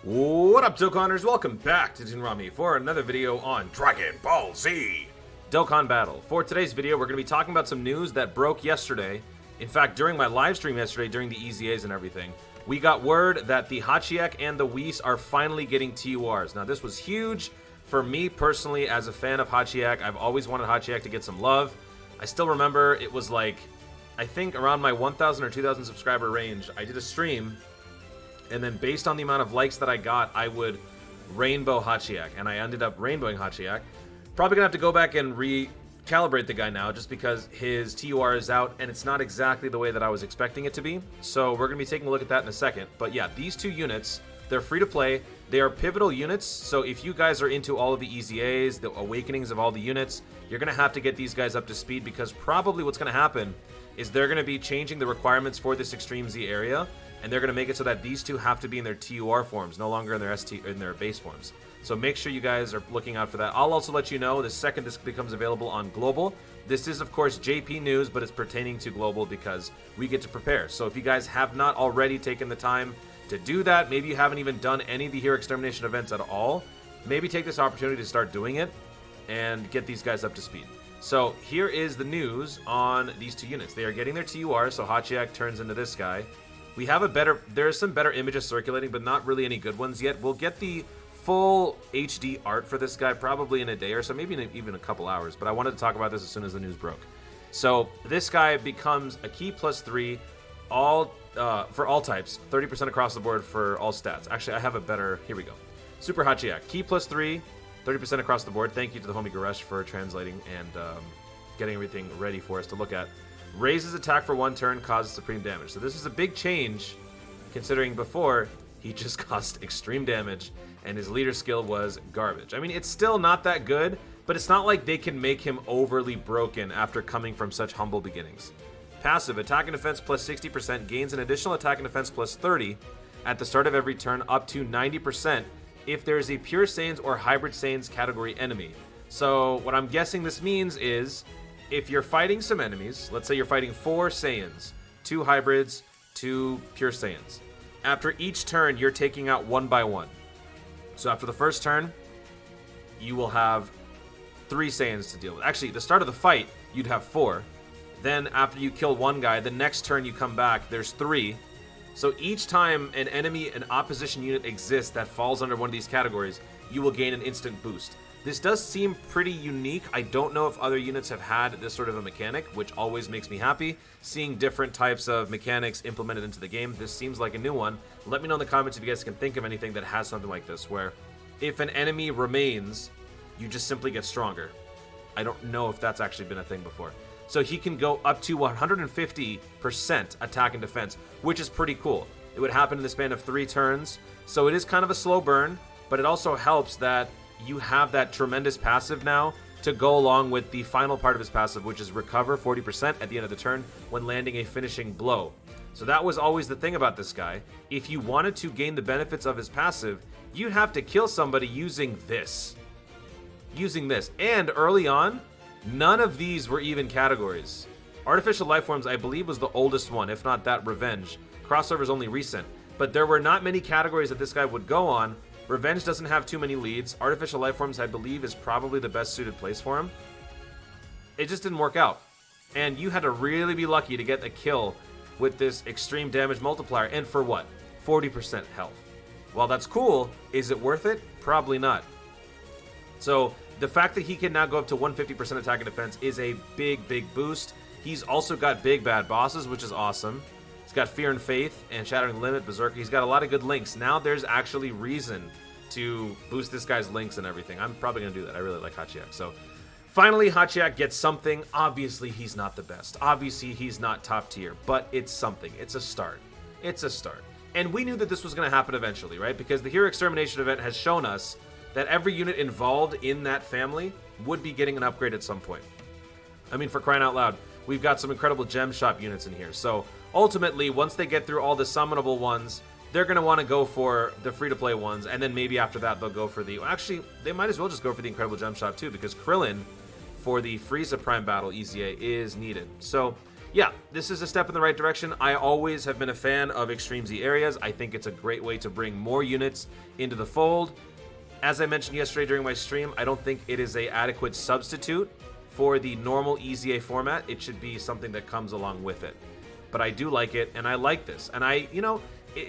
What up, Dokkanners? Welcome back to Jinrami for another video on Dragon Ball Z Dokkan Battle. For today's video, we're going to be talking about some news that broke yesterday. In fact, during my live stream yesterday, during the EZAs and everything, we got word that the Hatchiyak and the Whis are finally getting TURs. Now, this was huge for me personally as a fan of Hatchiyak. I've always wanted Hatchiyak to get some love. I still remember it was like, I think around my 1,000 or 2,000 subscriber range, I did a stream. And then based on the amount of likes that I got, I would rainbow Hatchiyak. And I ended up rainbowing Hatchiyak. Probably going to have to go back and recalibrate the guy now just because his TUR is out and it's not exactly the way that I was expecting it to be. So we're going to be taking a look at that in a second. But yeah, these two units, they're free to play. They are pivotal units. So if you guys are into all of the EZAs, the awakenings of all the units, you're going to have to get these guys up to speed because probably what's going to happen is they're going to be changing the requirements for this Extreme Z area. And they're going to make it so that these two have to be in their TUR forms, no longer in their base forms. So make sure you guys are looking out for that. I'll also let you know the second this becomes available on Global. This is, of course, JP news, but it's pertaining to Global because we get to prepare. So if you guys have not already taken the time to do that, maybe you haven't even done any of the Hero Extermination events at all, maybe take this opportunity to start doing it and get these guys up to speed. So here is the news on these two units. They are getting their TUR, so Hatchiyak turns into this guy. We have there's some better images circulating, but not really any good ones yet. We'll get the full HD art for this guy probably in a day or so, maybe even a couple hours, but I wanted to talk about this as soon as the news broke. So this guy becomes a key +3 for all types, 30% across the board for all stats. Actually, I have a better, here we go. Super Hatchiyak, key +3, 30% across the board. Thank you to the homie Garesh for translating and getting everything ready for us to look at. Raises attack for 1 turn, causes supreme damage. So this is a big change, considering before he just caused extreme damage and his leader skill was garbage. I mean, it's still not that good, but it's not like they can make him overly broken after coming from such humble beginnings. Passive, attack and defense +60%, gains an additional attack and defense +30 at the start of every turn, up to 90% if there is a Pure Saiyans or Hybrid Saiyans category enemy. So what I'm guessing this means is, if you're fighting some enemies, let's say you're fighting 4 Saiyans, 2 Hybrids, 2 Pure Saiyans. After each turn, you're taking out 1 by 1. So after the first turn, you will have 3 Saiyans to deal with. Actually, the start of the fight, you'd have 4. Then after you kill one guy, the next turn you come back, there's 3. So each time an opposition unit exists that falls under one of these categories, you will gain an instant boost. This does seem pretty unique. I don't know if other units have had this sort of a mechanic, which always makes me happy. Seeing different types of mechanics implemented into the game, this seems like a new one. Let me know in the comments if you guys can think of anything that has something like this, where if an enemy remains, you just simply get stronger. I don't know if that's actually been a thing before. So he can go up to 150% attack and defense, which is pretty cool. It would happen in the span of 3 turns, so it is kind of a slow burn, but it also helps that you have that tremendous passive now to go along with the final part of his passive, which is recover 40% at the end of the turn when landing a finishing blow. So that was always the thing about this guy. If you wanted to gain the benefits of his passive, you'd have to kill somebody using this. And early on, none of these were even categories. Artificial Life Forms, I believe, was the oldest one, if not that Revenge. Crossover's only recent. But there were not many categories that this guy would go on. Revenge doesn't have too many leads. Artificial Life Forms, I believe, is probably the best suited place for him. It just didn't work out. And you had to really be lucky to get a kill with this extreme damage multiplier. And for what? 40% health. While that's cool, is it worth it? Probably not. So the fact that he can now go up to 150% attack and defense is a big, big boost. He's also got big bad bosses, which is awesome. He's got Fear and Faith and Shattering Limit, Berserker. He's got a lot of good links. Now there's actually reason to boost this guy's links and everything. I'm probably going to do that. I really like Hatchiyak. So finally, Hatchiyak gets something. Obviously, he's not the best. Obviously, he's not top tier, but it's something. It's a start. It's a start. And we knew that this was going to happen eventually, right? Because the Hero Extermination event has shown us that every unit involved in that family would be getting an upgrade at some point. I mean, for crying out loud, we've got some incredible gem shop units in here. So ultimately, once they get through all the summonable ones, they're going to want to go for the free-to-play ones, and then maybe after that they'll go for the... Actually, they might as well just go for the Incredible Gem Shop too, because Krillin for the Frieza Prime Battle EZA is needed. So yeah, this is a step in the right direction. I always have been a fan of Extreme Z areas. I think it's a great way to bring more units into the fold. As I mentioned yesterday during my stream, I don't think it is an adequate substitute for the normal EZA format. It should be something that comes along with it. But I do like it, and I like this. And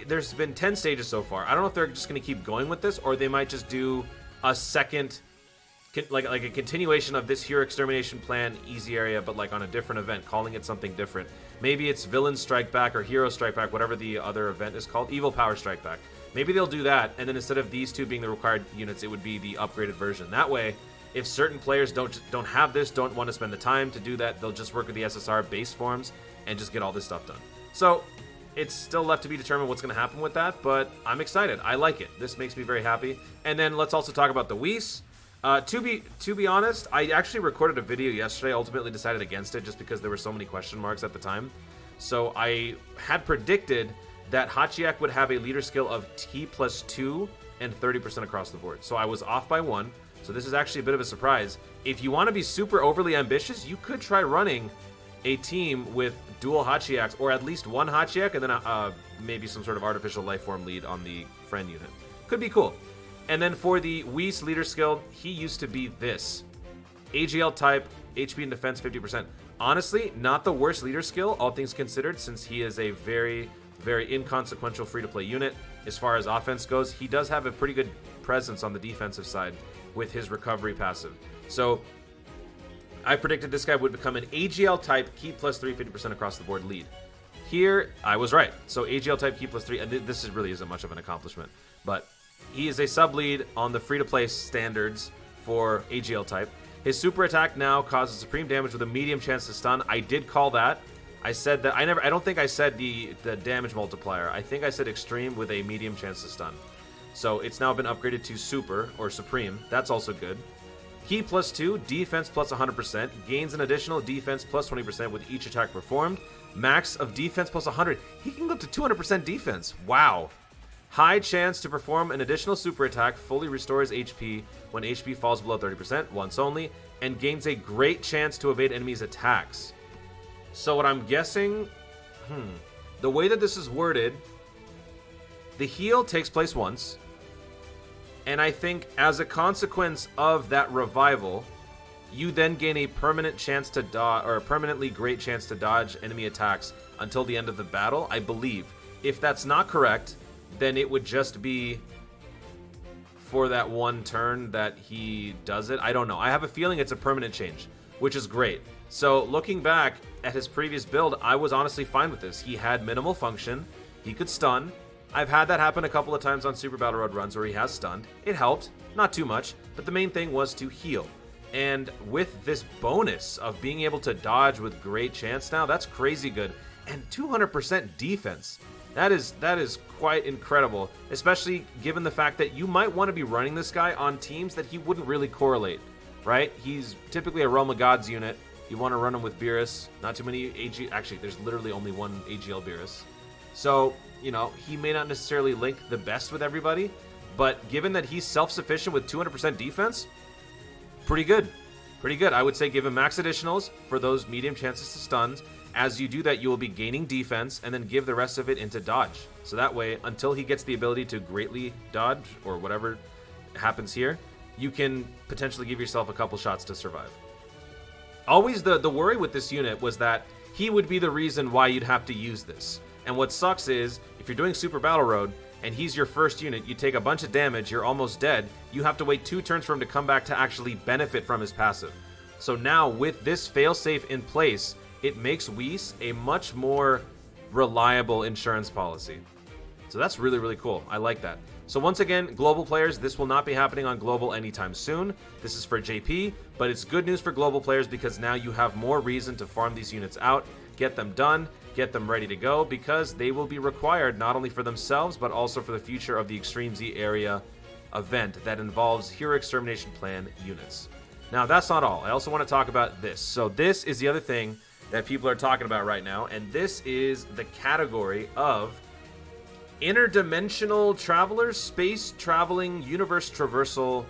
there's been 10 stages so far. I don't know if they're just going to keep going with this, or they might just do a second, like a continuation of this Hero Extermination Plan easy area, but like on a different event, calling it something different. Maybe it's Villain Strike Back or Hero Strike Back, whatever the other event is called, Evil Power Strike Back. Maybe they'll do that, and then instead of these two being the required units, it would be the upgraded version. That way, if certain players don't have this, don't want to spend the time to do that, they'll just work with the SSR base forms and just get all this stuff done. So it's still left to be determined what's going to happen with that, but I'm excited. I like it. This makes me very happy. And then let's also talk about the Whis. To be honest, I actually recorded a video yesterday. Ultimately decided against it just because there were so many question marks at the time. So I had predicted that Hatchiyak would have a leader skill of T+2 and 30% across the board. So I was off by 1. So this is actually a bit of a surprise. If you want to be super overly ambitious, you could try running a team with dual Hatchiyaks, or at least one Hatchiyak, and then maybe some sort of artificial life form lead on the friend unit. Could be cool. And then for the Whis leader skill, he used to be this. AGL type, HP and defense 50%. Honestly, not the worst leader skill, all things considered, since he is a very, very inconsequential free-to-play unit. As far as offense goes, he does have a pretty good presence on the defensive side with his recovery passive. So I predicted this guy would become an AGL type key +3 50% across the board lead. Here I was right. So AGL type key +3, and this really isn't much of an accomplishment, but he is a sub lead on the free-to-play standards for AGL type. His super attack now causes supreme damage with a medium chance to stun. I did call that. I said that I don't think I said the damage multiplier. I think I said extreme with a medium chance to stun. So it's now been upgraded to super or supreme. That's also good. Key +2, defense +100%, gains an additional defense +20% with each attack performed. Max of defense +100. He can go up to 200% defense. Wow. High chance to perform an additional super attack, fully restores HP when HP falls below 30%, once only, and gains a great chance to evade enemies' attacks. So what I'm guessing, the way that this is worded, the heal takes place once, and I think as a consequence of that revival, you then gain a permanent chance to dodge, or a permanently great chance to dodge enemy attacks until the end of the battle, I believe. If that's not correct, then it would just be for that one turn that he does it. I don't know. I have a feeling it's a permanent change, which is great. So looking back at his previous build, I was honestly fine with this. He had minimal function. He could stun. I've had that happen a couple of times on Super Battle Road runs where he has stunned. It helped. Not too much. But the main thing was to heal. And with this bonus of being able to dodge with great chance now, that's crazy good. And 200% defense. That is quite incredible, especially given the fact that you might want to be running this guy on teams that he wouldn't really correlate, right? He's typically a Realm of Gods unit. You want to run him with Beerus. Not too many AG... Actually, there's literally only one AGL Beerus. So, you know, he may not necessarily link the best with everybody, but given that he's self-sufficient with 200% defense, pretty good. Pretty good. I would say give him max additionals for those medium chances to stuns. As you do that, you will be gaining defense, and then give the rest of it into dodge. So that way, until he gets the ability to greatly dodge, or whatever happens here, you can potentially give yourself a couple shots to survive. Always the worry with this unit was that he would be the reason why you'd have to use this. And what sucks is, if you're doing Super Battle Road, and he's your first unit, you take a bunch of damage, you're almost dead, you have to wait 2 turns for him to come back to actually benefit from his passive. So now, with this failsafe in place, it makes Whis a much more reliable insurance policy. So that's really, really cool. I like that. So once again, global players, this will not be happening on global anytime soon. This is for JP, but it's good news for global players because now you have more reason to farm these units out, get them done, get them ready to go, because they will be required not only for themselves, but also for the future of the Extreme Z area event that involves Hero Extermination Plan units. Now, that's not all. I also want to talk about this. So this is the other thing that people are talking about right now, and this is the category of interdimensional travelers, space traveling, universe traversal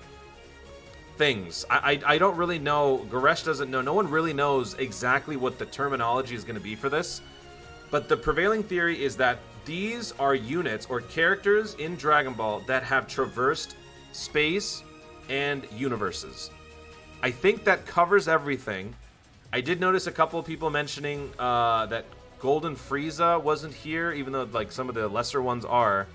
things. I don't really know. Goresh doesn't know. No one really knows exactly what the terminology is going to be for this. But the prevailing theory is that these are units or characters in Dragon Ball that have traversed space and universes. I think that covers everything. I did notice a couple of people mentioning that Golden Frieza wasn't here, even though like some of the lesser ones are.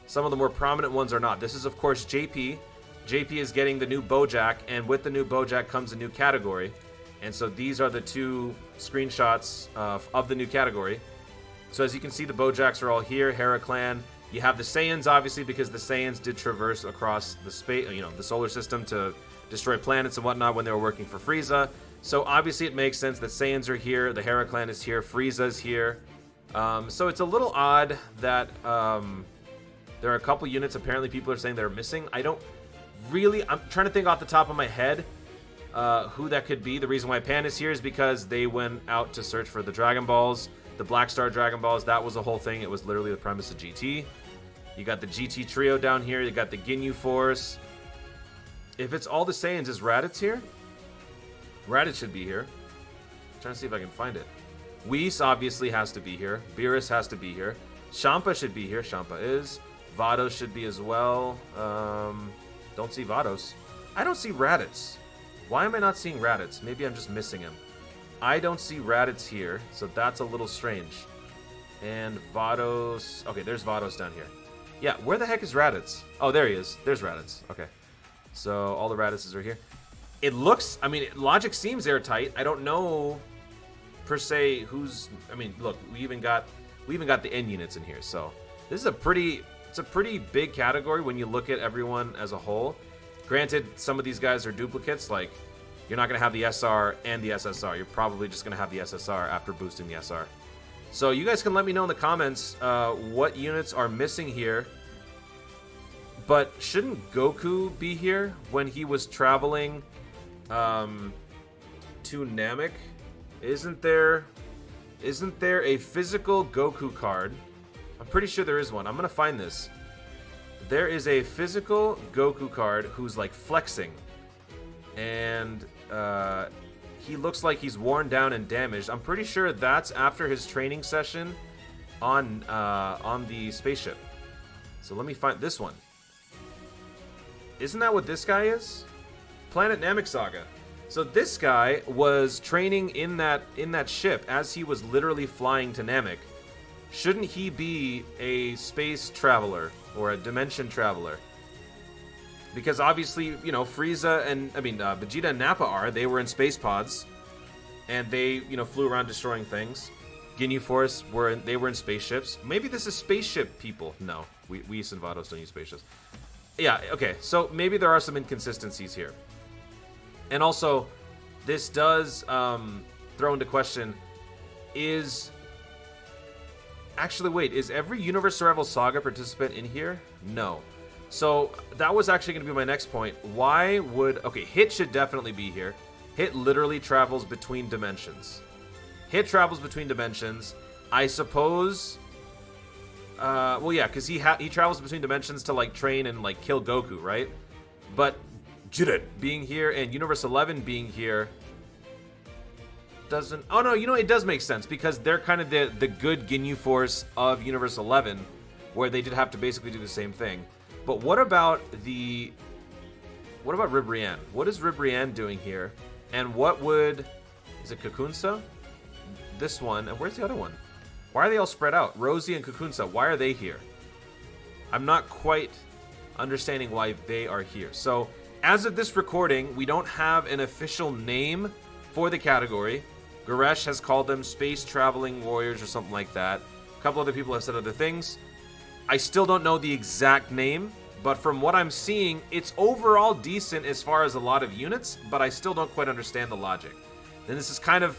Some of the more prominent ones are not. This is, of course, JP. JP is getting the new BOJACK, and with the new BOJACK comes a new category. And so these are the two screenshots of the new category. So as you can see, the BOJACKs are all here. Hera Clan. You have the Saiyans, obviously, because the Saiyans did traverse across the space, the solar system to destroy planets and whatnot when they were working for Frieza. So obviously it makes sense that Saiyans are here, the Hera Clan is here, Frieza's here. So it's a little odd that there are a couple units apparently people are saying they're missing. I'm trying to think off the top of my head who that could be. The reason why Pan is here is because they went out to search for the Dragon Balls, the Black Star Dragon Balls. That was the whole thing. It was literally the premise of GT. You got the GT trio down here. You got the Ginyu Force. If it's all the Saiyans, is Raditz here? Raditz should be here. I'm trying to see if I can find it. Whis obviously has to be here. Beerus has to be here. Champa should be here. Champa is. Vados should be as well. Don't see Vados. I don't see Raditz. Why am I not seeing Raditz? Maybe I'm just missing him. I don't see Raditz here, so that's a little strange. And Vados... Okay, there's Vados down here. Yeah, where the heck is Raditz? Oh, there he is. There's Raditz. Okay. So all the Raditzes are here. It looks... I mean, logic seems airtight. I don't know, per se, who's... I mean, look, we even got the N units in here, so... This is a pretty... It's a pretty big category when you look at everyone as a whole. Granted, some of these guys are duplicates, like... You're not going to have the SR and the SSR. You're probably just going to have the SSR after boosting the SR. So you guys can let me know in the comments what units are missing here. But shouldn't Goku be here when he was traveling to Namek? Isn't there a physical Goku card? I'm pretty sure there is one. I'm going to find this. There is a physical Goku card who's like flexing. And he looks like he's worn down and damaged. I'm pretty sure that's after his training session on the spaceship. So let me find this one. Isn't that what this guy is? Planet Namek Saga. So this guy was training in that ship as he was literally flying to Namek. Shouldn't he be a space traveler or a dimension traveler? Because obviously, Frieza and, Vegeta and Nappa are. They were in space pods. And they, flew around destroying things. Ginyu Force, were in spaceships. Maybe this is spaceship people. No, Whis and Vados don't use spaceships. Yeah, okay. So maybe there are some inconsistencies here. And also, this does throw into question, is every Universe Survival Saga participant in here? No. So that was actually going to be my next point. Why would... Okay, Hit should definitely be here. Hit literally travels between dimensions. Hit travels between dimensions. I suppose... well, yeah, because he travels between dimensions to, like, train and, like, kill Goku, right? But Jiren being here and Universe 11 being here doesn't... Oh, no, it does make sense, because they're kind of the good Ginyu Force of Universe 11, where they did have to basically do the same thing. But what about Ribrianne? What is Ribrianne doing here? And what would... Is it Kakunsa? This one. And where's the other one? Why are they all spread out? Rosie and Kakunsa, why are they here? I'm not quite understanding why they are here. So, as of this recording, we don't have an official name for the category. Goresh has called them Space Traveling Warriors or something like that. A couple other people have said other things. I still don't know the exact name, but from what I'm seeing, it's overall decent as far as a lot of units, but I still don't quite understand the logic. And this is kind of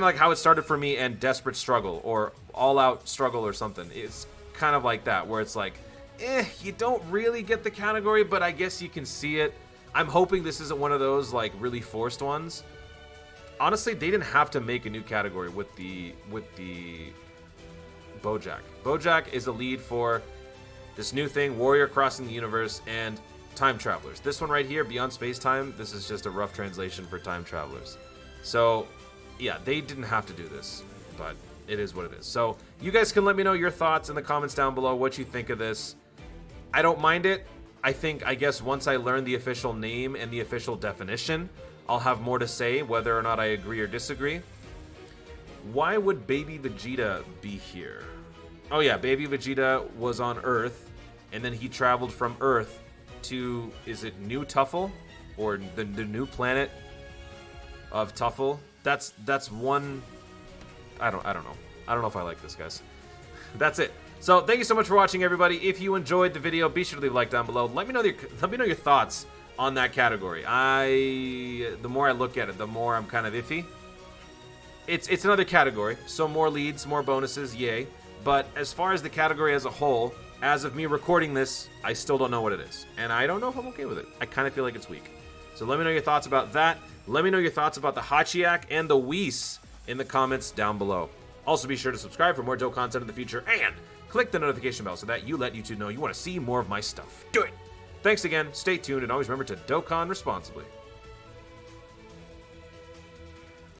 like how it started for me and Desperate Struggle, or All Out Struggle or something. It's kind of like that, where it's like, you don't really get the category, but I guess you can see it. I'm hoping this isn't one of those, like, really forced ones. Honestly, they didn't have to make a new category with the BOJACK. BOJACK is a lead for this new thing, Warrior Crossing the Universe, and time travelers. This one right here, Beyond Space Time, this is just a rough translation for time travelers. So, yeah, they didn't have to do this, but it is what it is. So, you guys can let me know your thoughts in the comments down below, what you think of this. I don't mind it. I guess once I learn the official name and the official definition, I'll have more to say whether or not I agree or disagree. Why would Baby Vegeta be here? Oh yeah, Baby Vegeta was on Earth, and then he traveled from Earth to, is it New Tuffle? Or the new planet of Tuffle? That's one, I don't know. I don't know if I like this, guys. That's it. So thank you so much for watching, everybody. If you enjoyed the video, be sure to leave a like down below. Let me know your thoughts on that category. The more I look at it, the more I'm kind of iffy. It's another category, so more leads, more bonuses, yay. But as far as the category as a whole, as of me recording this, I still don't know what it is. And I don't know if I'm okay with it. I kind of feel like it's weak. So let me know your thoughts about that. Let me know your thoughts about the Hatchiyak and the Whis in the comments down below. Also, be sure to subscribe for more Doe content in the future, and click the notification bell so that you let YouTube know you want to see more of my stuff. Do it! Thanks again, stay tuned, and always remember to Dokkan responsibly.